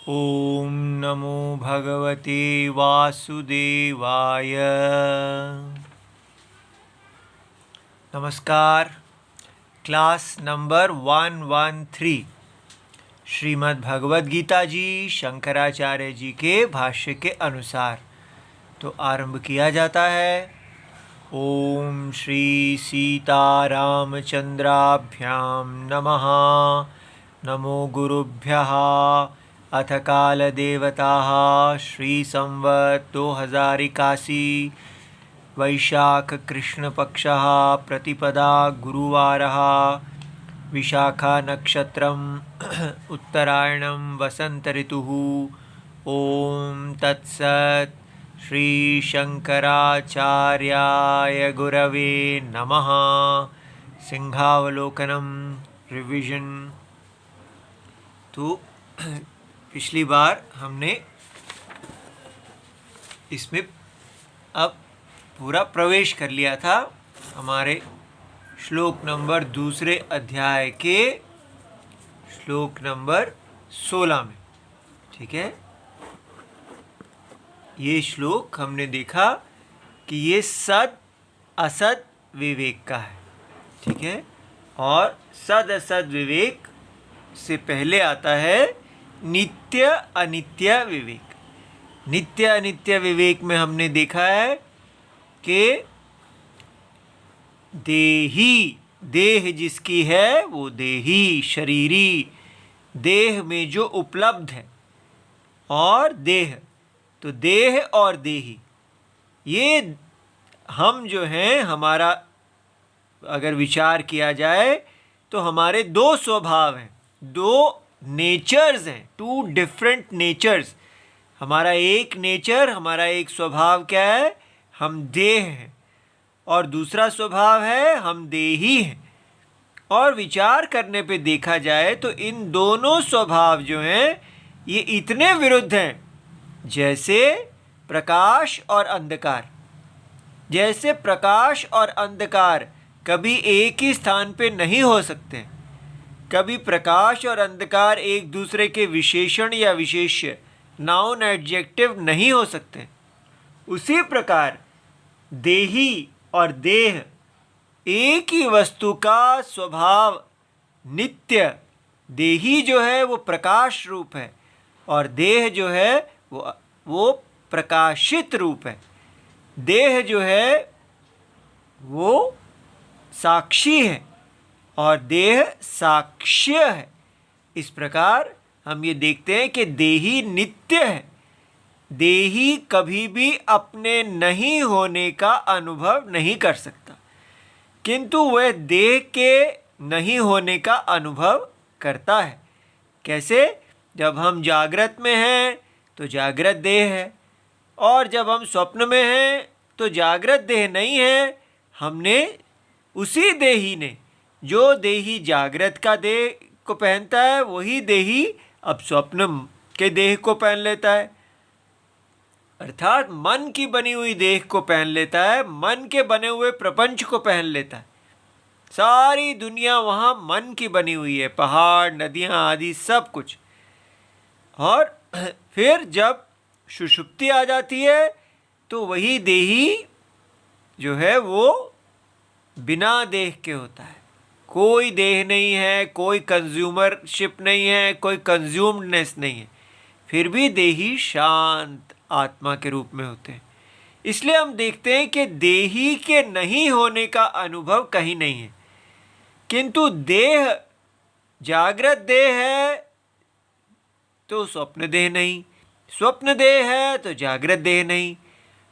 ओम नमो भगवते वासुदेवाय। नमस्कार। क्लास नंबर 113 श्रीमद् भगवद गीता जी शंकराचार्य जी के भाष्य के अनुसार तो आरंभ किया जाता है। ओम श्री सीतारामचंद्राभ्याम नमः। नमो गुरुभ्यः। अथ कालदेवताः श्री संवत् 2081 वैशाख कृष्ण पक्षः प्रतिपदा गुरुवारः विशाखा नक्षत्रम उत्तरायणं वसंत ऋतुः। ओम तत्सत्। श्री शंकराचार्याय गुरवे नमः। सिंहावलोकनम रिविजन। तो पिछली बार हमने इसमें अब पूरा प्रवेश कर लिया था हमारे श्लोक नंबर दूसरे अध्याय के श्लोक नंबर 16 में। ठीक है, ये श्लोक हमने देखा कि ये सद असद विवेक का है। ठीक है, और सद असद विवेक से पहले आता है नित्य अनित्य विवेक। नित्य अनित्य विवेक में हमने देखा है कि देही, देह जिसकी है वो देही शरीरी, देह में जो उपलब्ध है, और देह तो देह और देही, ये हम जो हैं, हमारा अगर विचार किया जाए तो हमारे दो स्वभाव हैं, दो नेचर्स हैं, टू डिफरेंट नेचर्स। हमारा एक नेचर, हमारा एक स्वभाव क्या है, हम देह हैं, और दूसरा स्वभाव है हम देही हैं। और विचार करने पे देखा जाए तो इन दोनों स्वभाव जो हैं ये इतने विरुद्ध हैं, जैसे प्रकाश और अंधकार। जैसे प्रकाश और अंधकार कभी एक ही स्थान पे नहीं हो सकते, कभी प्रकाश और अंधकार एक दूसरे के विशेषण या विशेष्य, नाउन एडजेक्टिव नहीं हो सकते, उसी प्रकार देही और देह एक ही वस्तु का स्वभाव नित्य। देही जो है वो प्रकाश रूप है, और देह जो है वो प्रकाशित रूप है। देह जो है वो साक्षी है और देह साक्ष्य है। इस प्रकार हम ये देखते हैं कि देही नित्य है। देही कभी भी अपने नहीं होने का अनुभव नहीं कर सकता, किंतु वह देह के नहीं होने का अनुभव करता है। कैसे? जब हम जागृत में हैं तो जागृत देह है, और जब हम स्वप्न में हैं तो जागृत देह नहीं है। हमने उसी देही ने, जो देही जागृत का देह को पहनता है, वही देही अब स्वप्न के देह को पहन लेता है, अर्थात मन की बनी हुई देह को पहन लेता है, मन के बने हुए प्रपंच को पहन लेता है। सारी दुनिया वहाँ मन की बनी हुई है, पहाड़ नदियाँ आदि सब कुछ। और फिर जब सुषुप्ति आ जाती है तो वही देही जो है वो बिना देह के होता है। कोई देह नहीं है, कोई कंज्यूमरशिप नहीं है, कोई कंज्यूम्डनेस नहीं है, फिर भी देही शांत आत्मा के रूप में होते हैं। इसलिए हम देखते हैं कि देही के नहीं होने का अनुभव कहीं नहीं है, किंतु देह जागृत देह है तो स्वप्न देह नहीं, स्वप्न देह है तो जागृत देह नहीं,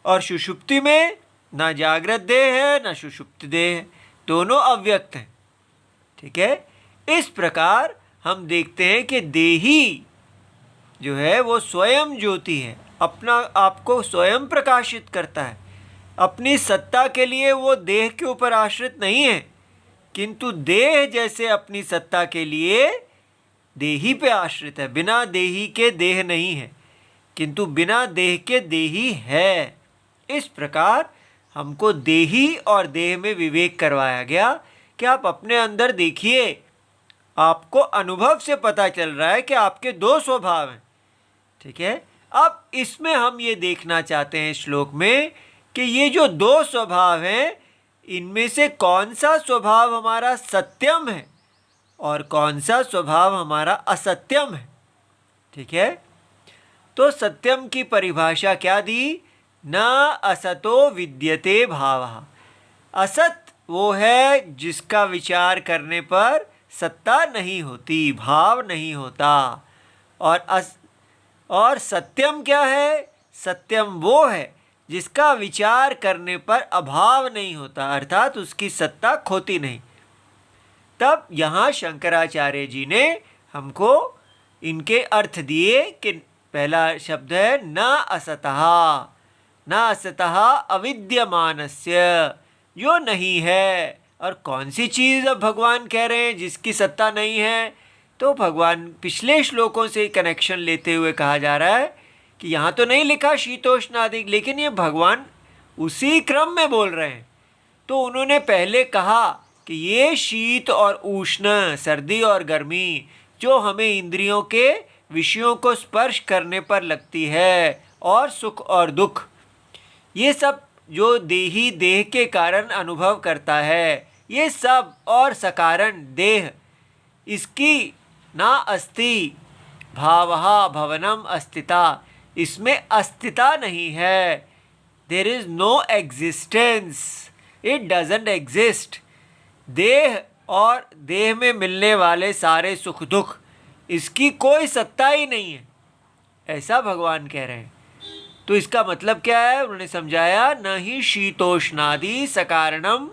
और सुषुप्ति में ना जागृत देह है ना सुषुप्त देह है, दोनों अव्यक्त हैं। ठीक है, इस प्रकार हम देखते हैं कि देही जो है वो स्वयं ज्योति है, अपना आपको स्वयं प्रकाशित करता है। अपनी सत्ता के लिए वो देह के ऊपर आश्रित नहीं है, किंतु देह जैसे अपनी सत्ता के लिए देही पे आश्रित है। बिना देही के देह नहीं है, किंतु बिना देह के देही है। इस प्रकार हमको देही और देह में विवेक करवाया गया कि आप अपने अंदर देखिए, आपको अनुभव से पता चल रहा है कि आपके दो स्वभाव हैं, ठीक है। अब इसमें हम ये देखना चाहते हैं श्लोक में कि ये जो दो स्वभाव हैं, इनमें से कौन सा स्वभाव हमारा सत्यम है और कौन सा स्वभाव हमारा असत्यम है। ठीक है। तो सत्यम की परिभाषा क्या दी? न असतो विद्यते भावः। असत वो है जिसका विचार करने पर सत्ता नहीं होती, भाव नहीं होता। और सत्यम क्या है? सत्यम वो है जिसका विचार करने पर अभाव नहीं होता, अर्थात उसकी सत्ता खोती नहीं। तब यहाँ शंकराचार्य जी ने हमको इनके अर्थ दिए कि पहला शब्द है न असतः। न असतः अविद्यमानस्य, जो नहीं है। और कौन सी चीज़ अब भगवान कह रहे हैं जिसकी सत्ता नहीं है? तो भगवान पिछले श्लोकों से कनेक्शन लेते हुए कहा जा रहा है कि यहाँ तो नहीं लिखा शीतोष्ण आदि, लेकिन ये भगवान उसी क्रम में बोल रहे हैं। तो उन्होंने पहले कहा कि ये शीत और उष्ण, सर्दी और गर्मी, जो हमें इंद्रियों के विषयों को स्पर्श करने पर लगती है, और सुख और दुख, ये सब जो देही देह के कारण अनुभव करता है, ये सब और सकारण देह, इसकी ना अस्ति भावः भवनम अस्तिता, इसमें अस्तिता नहीं है। There is no existence, it doesn't exist. देह और देह में मिलने वाले सारे सुख दुख, इसकी कोई सत्ता ही नहीं है, ऐसा भगवान कह रहे हैं। तो इसका मतलब क्या है? उन्होंने समझाया, न ही शीतोष्णादि सकारणम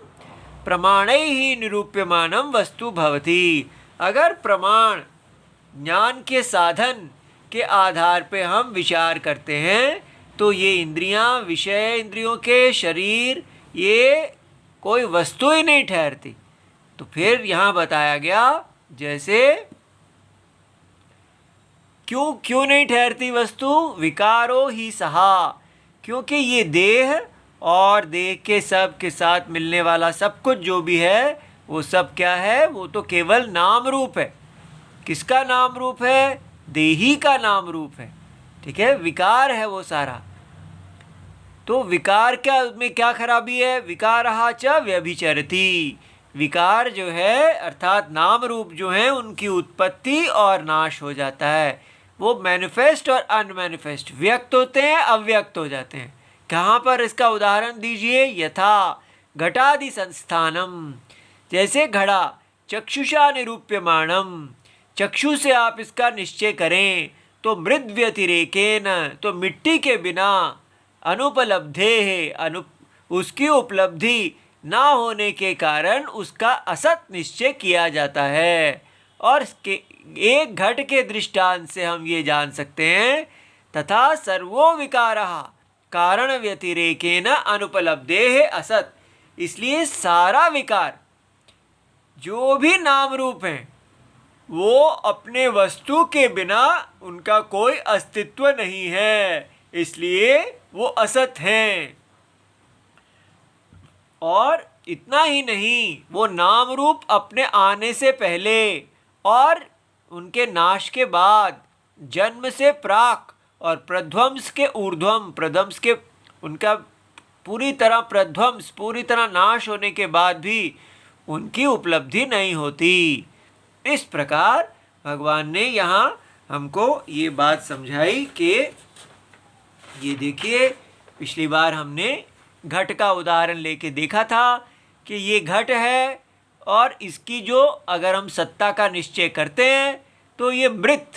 प्रमाणैः निरूप्यमानम वस्तु भवति। अगर प्रमाण ज्ञान के साधन के आधार पे हम विचार करते हैं तो ये इंद्रियां, विषय इंद्रियों के शरीर, ये कोई वस्तु ही नहीं ठहरती। तो फिर यहाँ बताया गया जैसे क्यों नहीं ठहरती वस्तु? विकारो ही सहा, क्योंकि ये देह और देह के सब के साथ मिलने वाला सब कुछ जो भी है, वो सब क्या है? वो तो केवल नाम रूप है। किसका नाम रूप है? देही का नाम रूप है। ठीक है, विकार है वो सारा। तो विकार क्या में क्या खराबी है? विकारः च व्यभिचरति। विकार जो है अर्थात नाम रूप जो है, उनकी उत्पत्ति और नाश हो जाता है। वो मैनिफेस्ट और अनमैनिफेस्ट, व्यक्त होते हैं, अव्यक्त हो जाते हैं। कहाँ पर इसका उदाहरण दीजिए? यथा घटादि संस्थानम, जैसे घड़ा चक्षुषा निरूप्यमाणम, चक्षु से आप इसका निश्चय करें तो मृद व्यतिरेकेन, तो मिट्टी के बिना अनुपलब्धे है, उसकी उपलब्धि ना होने के कारण उसका असत निश्चय किया जाता है। और एक घट के दृष्टांत से हम ये जान सकते हैं, तथा सर्वो विकारः कारण व्यतिरेकेन अनुपलब्धे है असत। इसलिए सारा विकार जो भी नाम रूप हैं, वो अपने वस्तु के बिना उनका कोई अस्तित्व नहीं है, इसलिए वो असत हैं। और इतना ही नहीं, वो नाम रूप अपने आने से पहले और उनके नाश के बाद, जन्म से प्राक और प्रध्वंस के ऊर्ध्वम, प्रध्वंस के उनका पूरी तरह प्रध्वंस, पूरी तरह नाश होने के बाद भी उनकी उपलब्धि नहीं होती। इस प्रकार भगवान ने यहाँ हमको ये बात समझाई कि ये देखिए, पिछली बार हमने घट का उदाहरण लेके देखा था कि ये घट है और इसकी जो अगर हम सत्ता का निश्चय करते हैं तो ये मृत,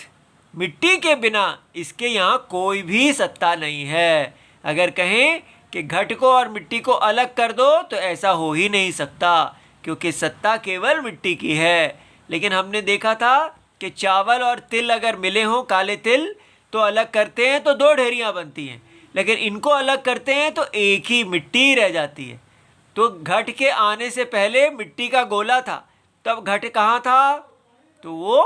मिट्टी के बिना इसके यहाँ कोई भी सत्ता नहीं है। अगर कहें कि घट को और मिट्टी को अलग कर दो तो ऐसा हो ही नहीं सकता, क्योंकि सत्ता केवल मिट्टी की है। लेकिन हमने देखा था कि चावल और तिल अगर मिले हों, काले तिल, तो अलग करते हैं तो दो ढेरियाँ बनती हैं, लेकिन इनको अलग करते हैं तो एक ही मिट्टी रह जाती है। तो घट के आने से पहले मिट्टी का गोला था, तब घट कहाँ था? तो वो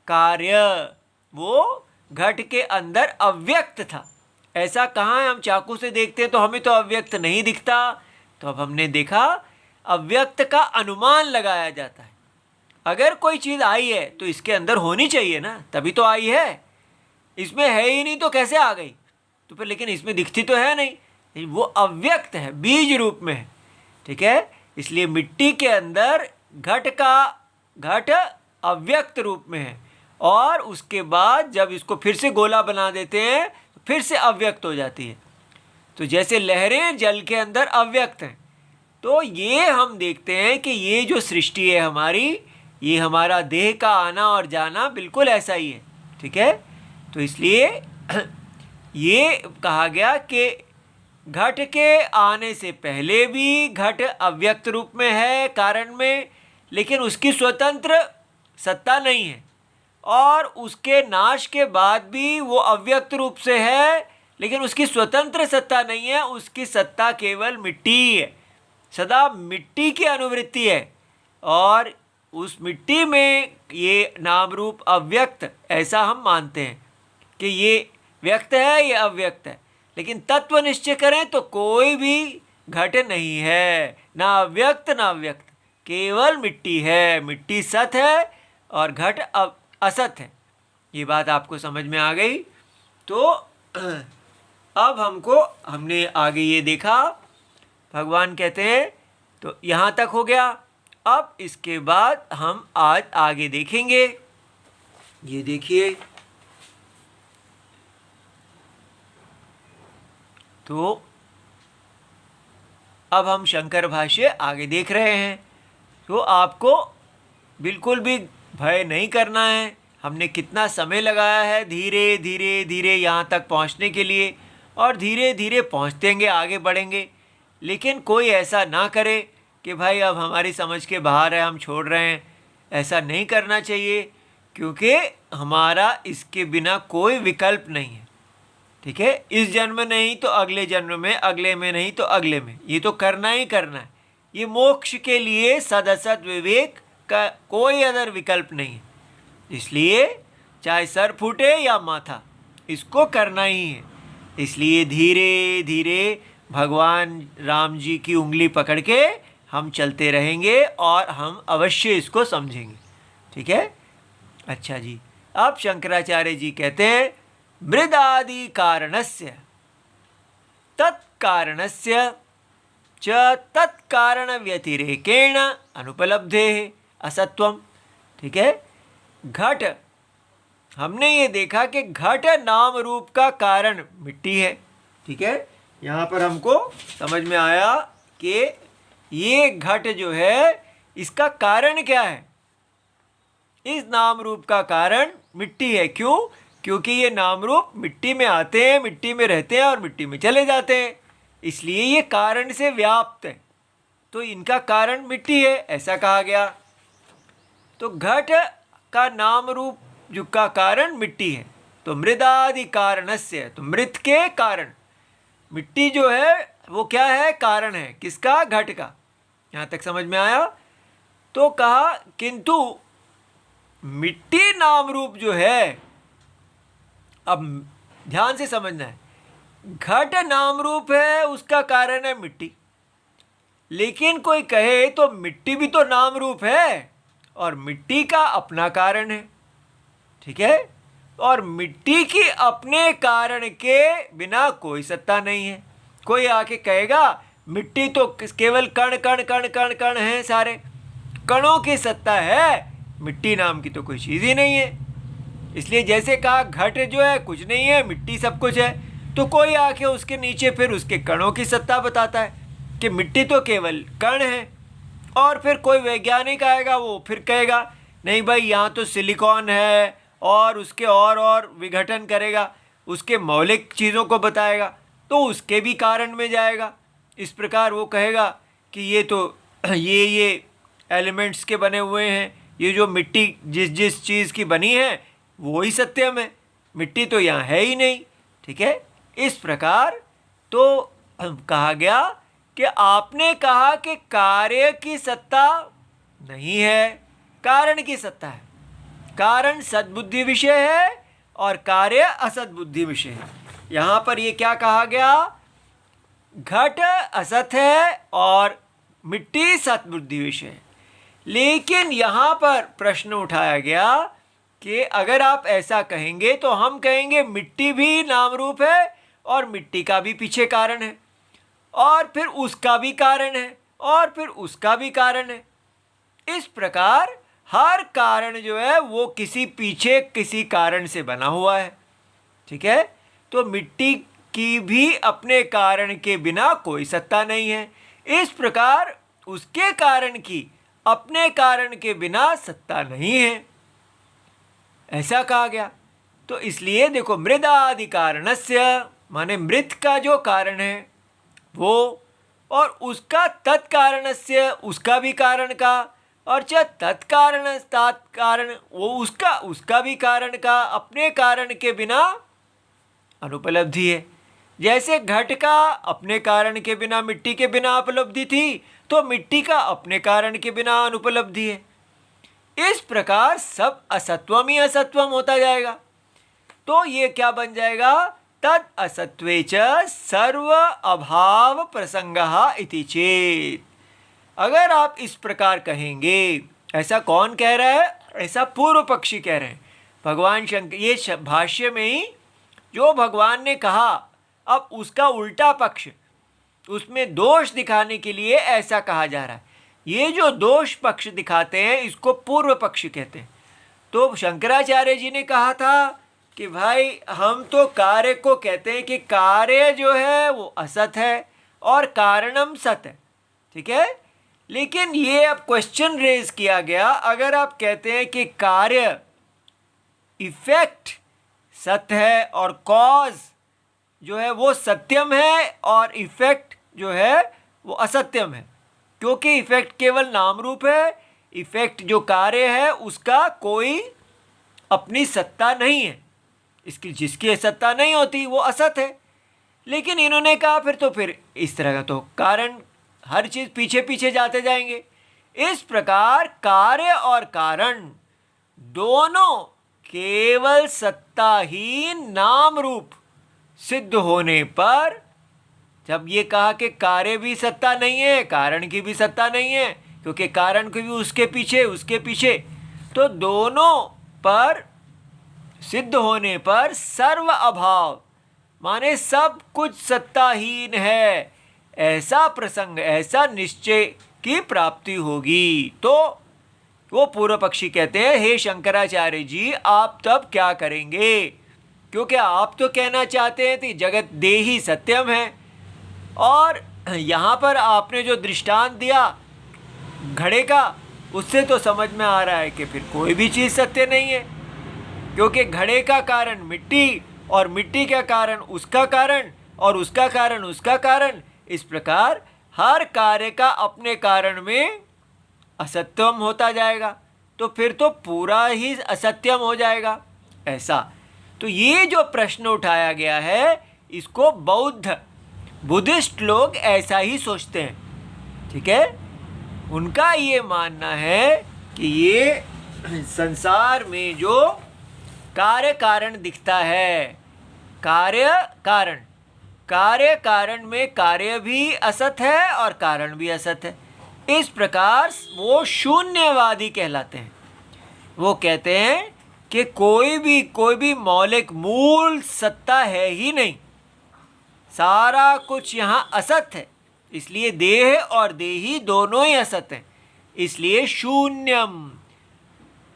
कार्य, वो घट के अंदर अव्यक्त था। ऐसा कहाँ है? हम चाकू से देखते हैं तो हमें तो अव्यक्त नहीं दिखता। तो अब हमने देखा अव्यक्त का अनुमान लगाया जाता है। अगर कोई चीज़ आई है तो इसके अंदर होनी चाहिए ना, तभी तो आई है। इसमें है ही नहीं तो कैसे आ गई? तो फिर लेकिन इसमें दिखती तो है नहीं, वो अव्यक्त है, बीज रूप में है, ठीक है। इसलिए मिट्टी के अंदर घट अव्यक्त रूप में है, और उसके बाद जब इसको फिर से गोला बना देते हैं तो फिर से अव्यक्त हो जाती है। तो जैसे लहरें जल के अंदर अव्यक्त हैं, तो ये हम देखते हैं कि ये जो सृष्टि है हमारी, ये हमारा देह का आना और जाना बिल्कुल ऐसा ही है, ठीक है। तो इसलिए ये कहा गया कि घट के आने से पहले भी घट अव्यक्त रूप में है कारण में, लेकिन उसकी स्वतंत्र सत्ता नहीं है, और उसके नाश के बाद भी वो अव्यक्त रूप से है, लेकिन उसकी स्वतंत्र सत्ता नहीं है, उसकी सत्ता केवल मिट्टी ही है, सदा मिट्टी की अनुवृत्ति है, और उस मिट्टी में ये नाम रूप अव्यक्त, ऐसा हम मानते हैं कि ये व्यक्त है, ये अव्यक्त है। लेकिन तत्व निश्चय करें तो कोई भी घट नहीं है, ना अव्यक्त ना अव्यक्त, केवल मिट्टी है, मिट्टी सत है और घट असत है। ये बात आपको समझ में आ गई? तो अब हमने आगे ये देखा, भगवान कहते हैं तो यहाँ तक हो गया। अब इसके बाद हम आज आगे देखेंगे। ये देखिए, तो अब हम शंकर भाष्य आगे देख रहे हैं। तो आपको बिल्कुल भी भय नहीं करना है। हमने कितना समय लगाया है धीरे धीरे धीरे यहाँ तक पहुँचने के लिए, और धीरे धीरे पहुँचतेंगे, आगे बढ़ेंगे। लेकिन कोई ऐसा ना करे कि भाई अब हमारी समझ के बाहर है, हम छोड़ रहे हैं। ऐसा नहीं करना चाहिए, क्योंकि हमारा इसके बिना कोई विकल्प नहीं है, ठीक है। इस जन्म नहीं तो अगले जन्म में, अगले में नहीं तो अगले में, ये तो करना ही करना है। ये मोक्ष के लिए सदसद विवेक का कोई अदर विकल्प नहीं है। इसलिए चाहे सर फूटे या माथा, इसको करना ही है। इसलिए धीरे धीरे भगवान राम जी की उंगली पकड़ के हम चलते रहेंगे, और हम अवश्य इसको समझेंगे, ठीक है। अच्छा जी, अब शंकराचार्य जी कहते हैं, मृदादि कारणस्य तत्कारणस्य च तत्कारण व्यतिरेकेण अनुपलब्धेः असत्वम, ठीक है। घट, हमने ये देखा कि घट नाम रूप का कारण मिट्टी है, ठीक है। यहाँ पर हमको समझ में आया कि ये घट जो है, इसका कारण क्या है? इस नाम रूप का कारण मिट्टी है। क्यों? क्योंकि ये नाम रूप मिट्टी में आते हैं, मिट्टी में रहते हैं और मिट्टी में चले जाते हैं, इसलिए ये कारण से व्याप्त है। तो इनका कारण मिट्टी है, ऐसा कहा गया। तो घट का नाम रूप जो का कारण मिट्टी है, तो मृदादि कारणस्य, तो मृत के कारण मिट्टी जो है वो क्या है? कारण है। किसका? घट का। यहाँ तक समझ में आया? तो कहा किंतु मिट्टी नाम रूप जो है, अब ध्यान से समझना है, घट नाम रूप है, उसका कारण है मिट्टी। लेकिन कोई कहे तो मिट्टी भी तो नाम रूप है और मिट्टी का अपना कारण है, ठीक है। और मिट्टी की अपने कारण के बिना कोई सत्ता नहीं है। कोई आके कहेगा मिट्टी तो केवल कण कण कण कण कण हैं, सारे कणों की सत्ता है, मिट्टी नाम की तो कोई चीज़ ही नहीं है। इसलिए जैसे कहा घट जो है कुछ नहीं है, मिट्टी सब कुछ है, तो कोई आके उसके नीचे फिर उसके कणों की सत्ता बताता है कि मिट्टी तो केवल कण है। और फिर कोई वैज्ञानिक आएगा, वो फिर कहेगा नहीं भाई यहाँ तो सिलिकॉन है, और उसके और विघटन करेगा, उसके मौलिक चीज़ों को बताएगा, तो उसके भी कारण में जाएगा। इस प्रकार वो कहेगा कि ये तो ये एलिमेंट्स के बने हुए हैं, ये जो मिट्टी जिस चीज़ की बनी है वो ही सत्यम है, मिट्टी तो यहाँ है ही नहीं, ठीक है। इस प्रकार तो कहा गया कि आपने कहा कि कार्य की सत्ता नहीं है, कारण की सत्ता है। कारण सद्बुद्धि विषय है और कार्य असद्बुद्धि विषय है। यहाँ पर ये क्या कहा गया? घट असत है और मिट्टी सद्बुद्धि विषय है। लेकिन यहाँ पर प्रश्न उठाया गया कि अगर आप ऐसा कहेंगे तो हम कहेंगे मिट्टी भी नाम रूप है और मिट्टी का भी पीछे कारण है और फिर उसका भी कारण है और फिर उसका भी कारण है। इस प्रकार हर कारण जो है वो किसी पीछे किसी कारण से बना हुआ है। ठीक है, तो मिट्टी की भी अपने कारण के बिना कोई सत्ता नहीं है। इस प्रकार उसके कारण की अपने कारण के बिना सत्ता नहीं है, ऐसा कहा गया। तो इसलिए देखो, मृदादि कारणस्य माने मृत का जो कारण है वो, और उसका तत्कारणस्य उसका भी कारण का, और च तत्कारण तत्कारण वो उसका भी कारण का अपने कारण के बिना अनुपलब्धि है। जैसे घट का अपने कारण के बिना मिट्टी के बिना उपलब्धि थी, तो मिट्टी का अपने कारण के बिना अनुपलब्धि है। इस प्रकार सब असत्वम ही असत्वम होता जाएगा। तो ये क्या बन जाएगा? तद असत्वे च सर्व अभाव प्रसंगः इति चेत। अगर आप इस प्रकार कहेंगे, ऐसा कौन कह रहा है? ऐसा पूर्व पक्षी कह रहे हैं। भगवान शंकर, ये भाष्य में ही जो भगवान ने कहा, अब उसका उल्टा पक्ष, उसमें दोष दिखाने के लिए ऐसा कहा जा रहा है। ये जो दोष पक्ष दिखाते हैं इसको पूर्व पक्ष कहते हैं। तो शंकराचार्य जी ने कहा था कि भाई हम तो कार्य को कहते हैं कि कार्य जो है वो असत है और कारणम सत है। ठीक है, लेकिन ये अब क्वेश्चन रेज किया गया, अगर आप कहते हैं कि कार्य इफेक्ट सत्य है और कॉज जो है वो सत्यम है और इफेक्ट जो है वो असत्यम है, क्योंकि इफेक्ट केवल नाम रूप है, इफेक्ट जो कार्य है उसका कोई अपनी सत्ता नहीं है, इसकी जिसकी सत्ता नहीं होती वो असत है। लेकिन इन्होंने कहा फिर इस तरह का तो कारण हर चीज़ पीछे पीछे जाते जाएंगे। इस प्रकार कार्य और कारण दोनों केवल सत्ताहीन नाम रूप सिद्ध होने पर, जब ये कहा कि कार्य भी सत्ता नहीं है कारण की भी सत्ता नहीं है, क्योंकि कारण की भी उसके पीछे, तो दोनों पर सिद्ध होने पर सर्व अभाव माने सब कुछ सत्ताहीन है, ऐसा प्रसंग, ऐसा निश्चय की प्राप्ति होगी। तो वो पूर्व पक्षी कहते हैं, हे शंकराचार्य जी आप तब क्या करेंगे? क्योंकि आप तो कहना चाहते हैं कि जगत देही सत्यम है, और यहाँ पर आपने जो दृष्टांत दिया घड़े का, उससे तो समझ में आ रहा है कि फिर कोई भी चीज़ सत्य नहीं है, क्योंकि घड़े का कारण मिट्टी और मिट्टी का कारण उसका कारण और उसका कारण उसका कारण, इस प्रकार हर कार्य का अपने कारण में असत्यम होता जाएगा, तो फिर तो पूरा ही असत्यम हो जाएगा ऐसा। तो ये जो प्रश्न उठाया गया है इसको बुद्धिस्ट लोग ऐसा ही सोचते हैं। ठीक है, उनका ये मानना है कि ये संसार में जो कार्य कारण दिखता है, कार्य कारण में कार्य भी असत है और कारण भी असत है। इस प्रकार वो शून्यवादी कहलाते हैं। वो कहते हैं कि कोई भी मौलिक मूल सत्ता है ही नहीं, सारा कुछ यहाँ असत है, इसलिए देह और देही दोनों ही असत हैं, इसलिए शून्यम,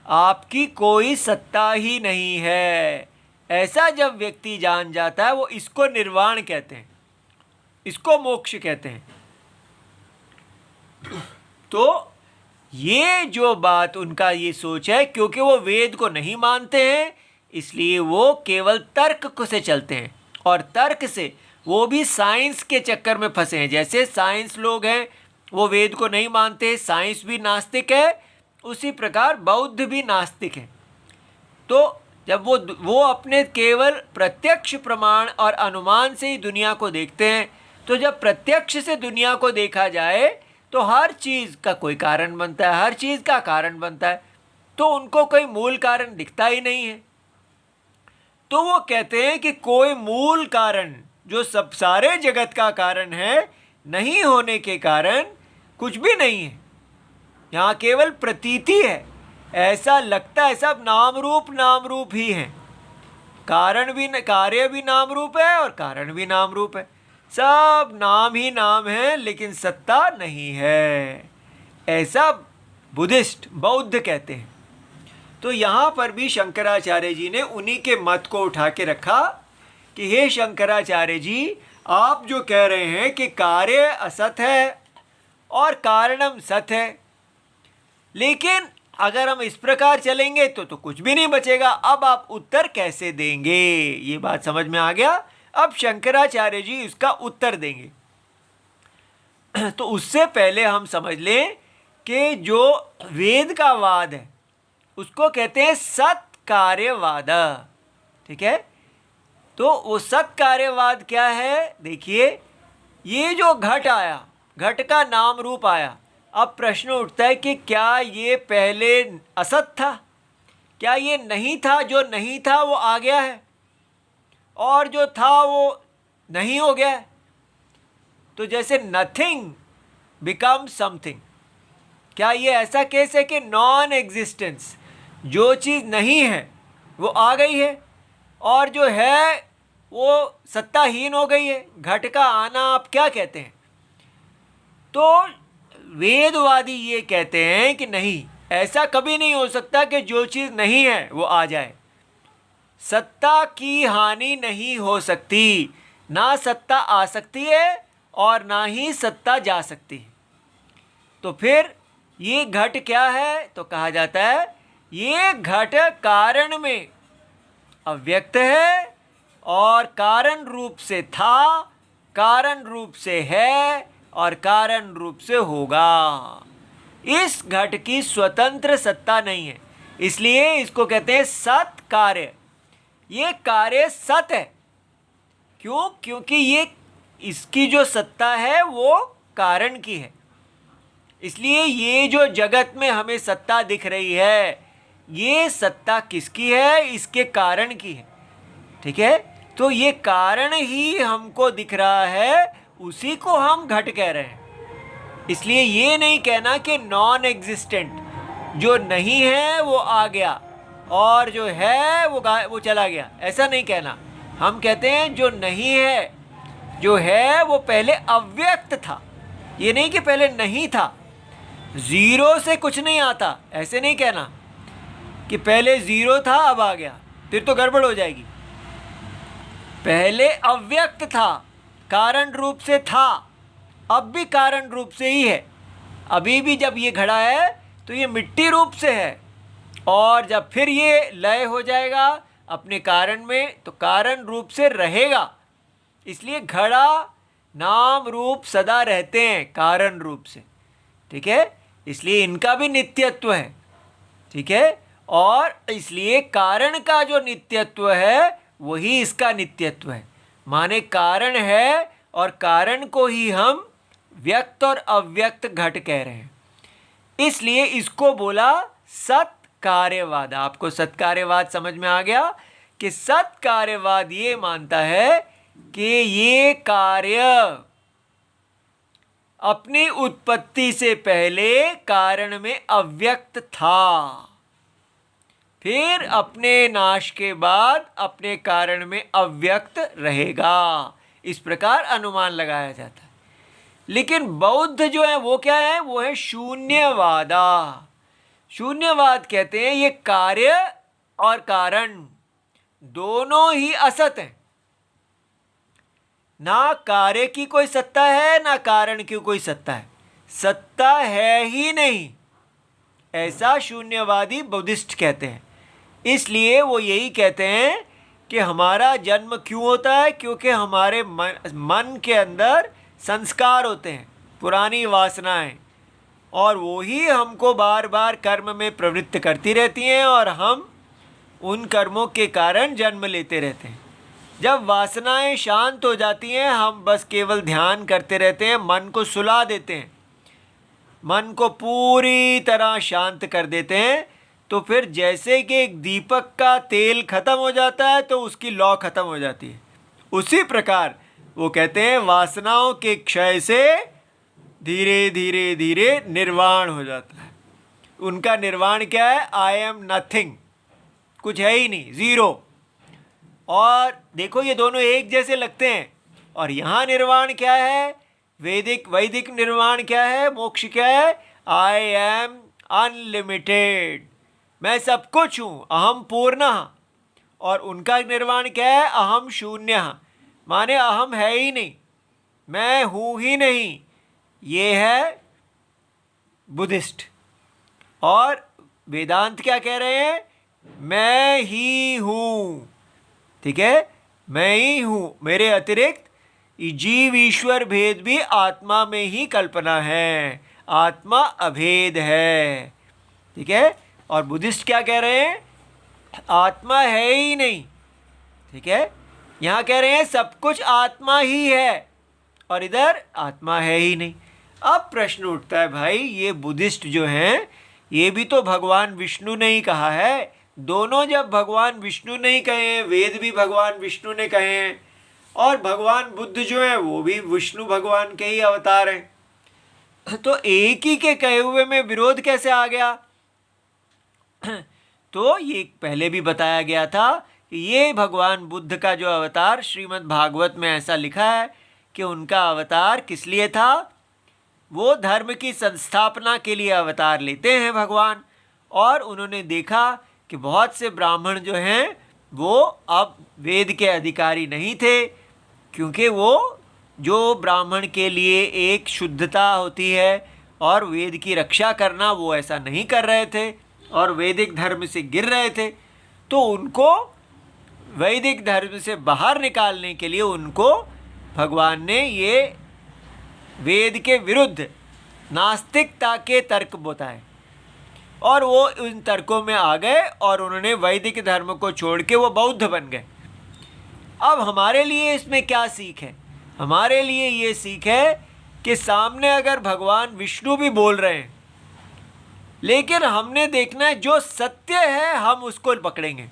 आपकी कोई सत्ता ही नहीं है। ऐसा जब व्यक्ति जान जाता है वो इसको निर्वाण कहते हैं, इसको मोक्ष कहते हैं। तो ये जो बात उनका ये सोच है, क्योंकि वो वेद को नहीं मानते हैं इसलिए वो केवल तर्क से चलते हैं, और तर्क से वो भी साइंस के चक्कर में फंसे हैं। जैसे साइंस लोग हैं वो वेद को नहीं मानते, साइंस भी नास्तिक है, उसी प्रकार बौद्ध भी नास्तिक है। तो जब वो अपने केवल प्रत्यक्ष प्रमाण और अनुमान से ही दुनिया को देखते हैं, तो जब प्रत्यक्ष से दुनिया को देखा जाए तो हर चीज़ का कोई कारण बनता है, हर चीज़ का कारण बनता है, तो उनको कोई मूल कारण दिखता ही नहीं है। तो वो कहते हैं कि कोई मूल कारण जो सब सारे जगत का कारण है, नहीं होने के कारण कुछ भी नहीं है, यहाँ केवल प्रतीति है। ऐसा लगता है सब नाम रूप ही हैं। कारण भी, कार्य भी नाम रूप है और कारण भी नाम रूप है, सब नाम ही नाम है, लेकिन सत्ता नहीं है, ऐसा बुद्धिस्ट बौद्ध कहते हैं। तो यहाँ पर भी शंकराचार्य जी ने उन्हीं के मत को उठा के रखा कि हे शंकराचार्य जी, आप जो कह रहे हैं कि कार्य असत है और कारणम सत है, लेकिन अगर हम इस प्रकार चलेंगे तो कुछ भी नहीं बचेगा। अब आप उत्तर कैसे देंगे? ये बात समझ में आ गया। अब शंकराचार्य जी इसका उत्तर देंगे। तो उससे पहले हम समझ लें कि जो वेद का वाद है उसको कहते हैं सत्कार्यवाद। ठीक है, तो वो सत्कार्यवाद क्या है? देखिए, ये जो घट आया, घट का नाम रूप आया, अब प्रश्न उठता है कि क्या ये पहले असत था? क्या ये नहीं था? जो नहीं था वो आ गया है और जो था वो नहीं हो गया है। तो जैसे नथिंग बिकम समथिंग, क्या ये ऐसा केस है कि नॉन एग्जिस्टेंस, जो चीज़ नहीं है वो आ गई है और जो है वो सत्ताहीन हो गई है? घट का आना आप क्या कहते हैं? तो वेदवादी ये कहते हैं कि नहीं, ऐसा कभी नहीं हो सकता कि जो चीज़ नहीं है वो आ जाए। सत्ता की हानि नहीं हो सकती, ना सत्ता आ सकती है और ना ही सत्ता जा सकती है। तो फिर ये घट क्या है? तो कहा जाता है ये घट कारण में अव्यक्त है और कारण रूप से था, कारण रूप से है और कारण रूप से होगा। इस घट की स्वतंत्र सत्ता नहीं है, इसलिए इसको कहते हैं सत कार्य। ये कार्य सत है। क्यों? क्योंकि ये इसकी जो सत्ता है वो कारण की है। इसलिए ये जो जगत में हमें सत्ता दिख रही है, ये सत्ता किसकी है? इसके कारण की है। ठीक है, तो ये कारण ही हमको दिख रहा है, उसी को हम घट कह रहे हैं। इसलिए ये नहीं कहना कि नॉन एग्जिस्टेंट, जो नहीं है वो आ गया और जो है वो चला गया, ऐसा नहीं कहना। हम कहते हैं जो नहीं है, जो है वो पहले अव्यक्त था। ये नहीं कि पहले नहीं था, जीरो से कुछ नहीं आता, ऐसे नहीं कहना कि पहले जीरो था अब आ गया, फिर तो गड़बड़ हो जाएगी। पहले अव्यक्त था, कारण रूप से था, अब भी कारण रूप से ही है। अभी भी जब ये घड़ा है तो ये मिट्टी रूप से है, और जब फिर ये लय हो जाएगा अपने कारण में तो कारण रूप से रहेगा। इसलिए घड़ा नाम रूप सदा रहते हैं कारण रूप से। ठीक है, इसलिए इनका भी नित्यत्व है। ठीक है, और इसलिए कारण का जो नित्यत्व है वही इसका नित्यत्व है। माने कारण है और कारण को ही हम व्यक्त और अव्यक्त घट कह रहे हैं, इसलिए इसको बोला सत्कार्यवाद। आपको सत्कार्यवाद समझ में आ गया कि सत्कार्यवाद ये मानता है कि ये कार्य अपनी उत्पत्ति से पहले कारण में अव्यक्त था, फिर अपने नाश के बाद अपने कारण में अव्यक्त रहेगा। इस प्रकार अनुमान लगाया जाता है। लेकिन बौद्ध जो है वो क्या है? वो है शून्यवादा। शून्यवाद कहते हैं ये कार्य और कारण दोनों ही असत हैं। ना कार्य की कोई सत्ता है ना कारण की कोई सत्ता है, सत्ता है ही नहीं, ऐसा शून्यवादी बुद्धिस्ट कहते हैं। इसलिए वो यही कहते हैं कि हमारा जन्म क्यों होता है? क्योंकि हमारे मन के अंदर संस्कार होते हैं, पुरानी वासनाएं, और वो ही हमको बार बार कर्म में प्रवृत्त करती रहती हैं और हम उन कर्मों के कारण जन्म लेते रहते हैं। जब वासनाएं शांत हो जाती हैं, हम बस केवल ध्यान करते रहते हैं, मन को सुला देते हैं, मन को पूरी तरह शांत कर देते हैं, तो फिर जैसे कि एक दीपक का तेल खत्म हो जाता है तो उसकी लौ खत्म हो जाती है, उसी प्रकार वो कहते हैं वासनाओं के क्षय से धीरे धीरे धीरे निर्वाण हो जाता है। उनका निर्वाण क्या है? आई एम नथिंग, कुछ है ही नहीं, ज़ीरो। और देखो ये दोनों एक जैसे लगते हैं। और यहाँ निर्वाण क्या है? वैदिक निर्वाण क्या है? मोक्ष क्या है? आई एम अनलिमिटेड, मैं सब कुछ हूँ, अहम पूर्णः। और उनका निर्वाण क्या है? अहम शून्यः, माने अहम है ही नहीं, मैं हूँ ही नहीं। ये है बुद्धिस्ट। और वेदांत क्या कह रहे हैं? मैं ही हूँ, ठीक है, मैं ही हूँ, मेरे अतिरिक्त जीव ईश्वर भेद भी आत्मा में ही कल्पना है, आत्मा अभेद है, ठीक है। और बुद्धिस्ट क्या कह रहे हैं? आत्मा है ही नहीं, ठीक है। यहाँ कह रहे हैं सब कुछ आत्मा ही है, और इधर आत्मा है ही नहीं। अब प्रश्न उठता है, भाई ये बुद्धिस्ट जो हैं ये भी तो भगवान विष्णु ने ही कहा है। दोनों जब भगवान विष्णु ने ही कहे हैं, वेद भी भगवान विष्णु ने कहे हैं, और भगवान बुद्ध जो है वो भी विष्णु भगवान के ही अवतार हैं, तो एक ही के कहे हुए में विरोध कैसे आ गया? तो ये पहले भी बताया गया था कि ये भगवान बुद्ध का जो अवतार श्रीमद् भागवत में ऐसा लिखा है कि उनका अवतार किस लिए था? वो धर्म की संस्थापना के लिए अवतार लेते हैं भगवान। और उन्होंने देखा कि बहुत से ब्राह्मण जो हैं वो अब वेद के अधिकारी नहीं थे, क्योंकि वो जो ब्राह्मण के लिए एक शुद्धता होती है और वेद की रक्षा करना, वो ऐसा नहीं कर रहे थे और वैदिक धर्म से गिर रहे थे। तो उनको वैदिक धर्म से बाहर निकालने के लिए उनको भगवान ने ये वेद के विरुद्ध नास्तिकता के तर्क बताए, और वो उन तर्कों में आ गए और उन्होंने वैदिक धर्म को छोड़ के वो बौद्ध बन गए। अब हमारे लिए इसमें क्या सीख है? हमारे लिए ये सीख है कि सामने अगर भगवान विष्णु भी बोल रहे हैं, लेकिन हमने देखना है जो सत्य है हम उसको पकड़ेंगे।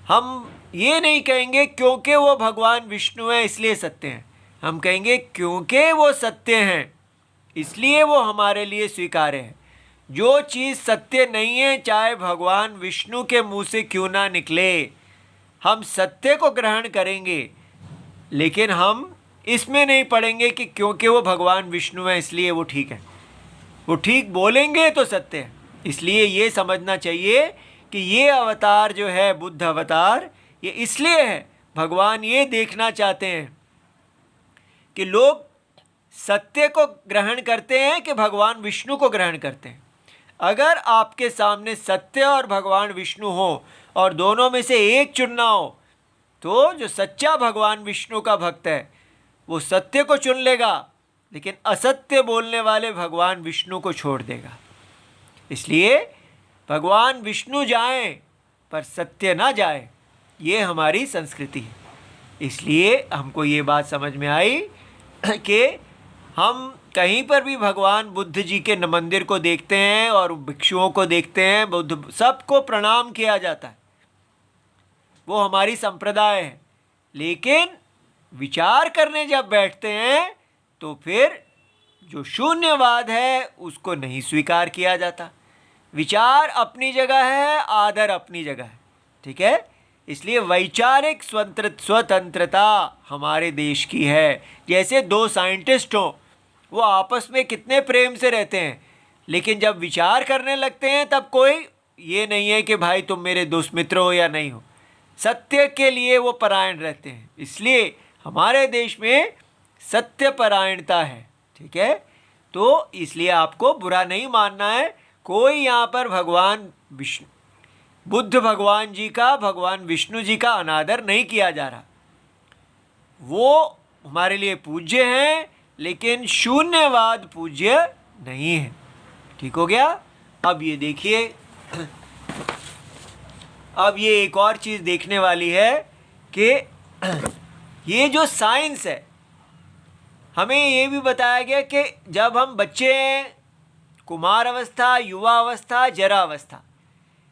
हम ये नहीं कहेंगे क्योंकि वो भगवान विष्णु है इसलिए सत्य हैं, हम कहेंगे क्योंकि वो सत्य हैं इसलिए वो हमारे लिए स्वीकार्य है। जो चीज़ सत्य नहीं है, चाहे भगवान विष्णु के मुंह से क्यों ना निकले, हम सत्य को ग्रहण करेंगे, लेकिन हम इसमें नहीं पड़ेंगे कि क्योंकि वो भगवान विष्णु है इसलिए वो ठीक है। वो ठीक बोलेंगे तो सत्य है। इसलिए ये समझना चाहिए कि ये अवतार जो है बुद्ध अवतार, ये इसलिए है, भगवान ये देखना चाहते हैं कि लोग सत्य को ग्रहण करते हैं कि भगवान विष्णु को ग्रहण करते हैं। अगर आपके सामने सत्य और भगवान विष्णु हो और दोनों में से एक चुनना हो, तो जो सच्चा भगवान विष्णु का भक्त है वो सत्य को चुन लेगा, लेकिन असत्य बोलने वाले भगवान विष्णु को छोड़ देगा। इसलिए भगवान विष्णु जाएं पर सत्य ना जाए, ये हमारी संस्कृति है। इसलिए हमको ये बात समझ में आई कि हम कहीं पर भी भगवान बुद्ध जी के मंदिर को देखते हैं और भिक्षुओं को देखते हैं, बुद्ध सबको प्रणाम किया जाता है, वो हमारी संप्रदाय है। लेकिन विचार करने जब बैठते हैं तो फिर जो शून्यवाद है उसको नहीं स्वीकार किया जाता। विचार अपनी जगह है, आदर अपनी जगह है, ठीक है। इसलिए वैचारिक स्वतंत्रता हमारे देश की है। जैसे दो साइंटिस्ट हों, वो आपस में कितने प्रेम से रहते हैं, लेकिन जब विचार करने लगते हैं तब कोई ये नहीं है कि भाई तुम मेरे दोस्त मित्र हो या नहीं हो, सत्य के लिए वो परायण रहते हैं। इसलिए हमारे देश में सत्य परायणता है, ठीक है। तो इसलिए आपको बुरा नहीं मानना है। कोई यहाँ पर भगवान विष्णु बुद्ध भगवान जी का, भगवान विष्णु जी का अनादर नहीं किया जा रहा। वो हमारे लिए पूज्य हैं, लेकिन शून्यवाद पूज्य नहीं है। ठीक हो गया। अब ये देखिए, अब ये एक और चीज़ देखने वाली है कि ये जो साइंस है, हमें ये भी बताया गया कि जब हम बच्चे हैं, कुमार अवस्था, युवा अवस्था, जरा अवस्था,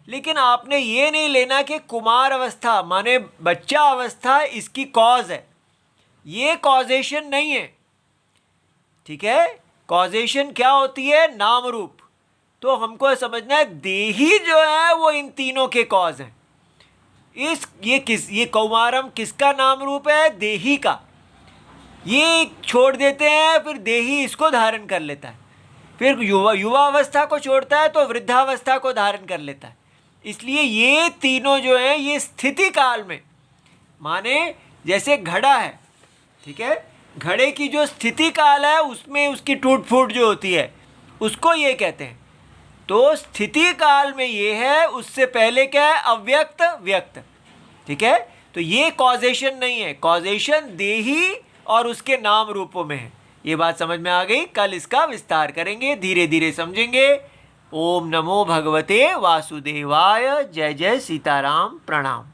लेकिन आपने ये नहीं लेना कि कुमार अवस्था माने बच्चा अवस्था इसकी कॉज है, ये कॉजेशन नहीं है, ठीक है। कॉजेशन क्या होती है? नाम रूप। तो हमको समझना है देही जो है वो इन तीनों के कॉज हैं। ये कौमारम किसका नाम रूप है? देही का। ये छोड़ देते हैं, फिर देही इसको धारण कर लेता है, फिर युवावस्था को छोड़ता है तो वृद्धावस्था को धारण कर लेता है। इसलिए ये तीनों जो हैं ये स्थिति काल में, माने जैसे घड़ा है, ठीक है, घड़े की जो स्थिति काल है उसमें उसकी टूट फूट जो होती है उसको ये कहते हैं। तो स्थिति काल में ये है, उससे पहले क्या है? अव्यक्त व्यक्त, ठीक है। तो ये कॉजेशन नहीं है, कॉजेशन देही और उसके नाम रूपों में है। ये बात समझ में आ गई? कल इसका विस्तार करेंगे, धीरे धीरे समझेंगे। ओम नमो भगवते वासुदेवाय। जय जय सीताराम। प्रणाम।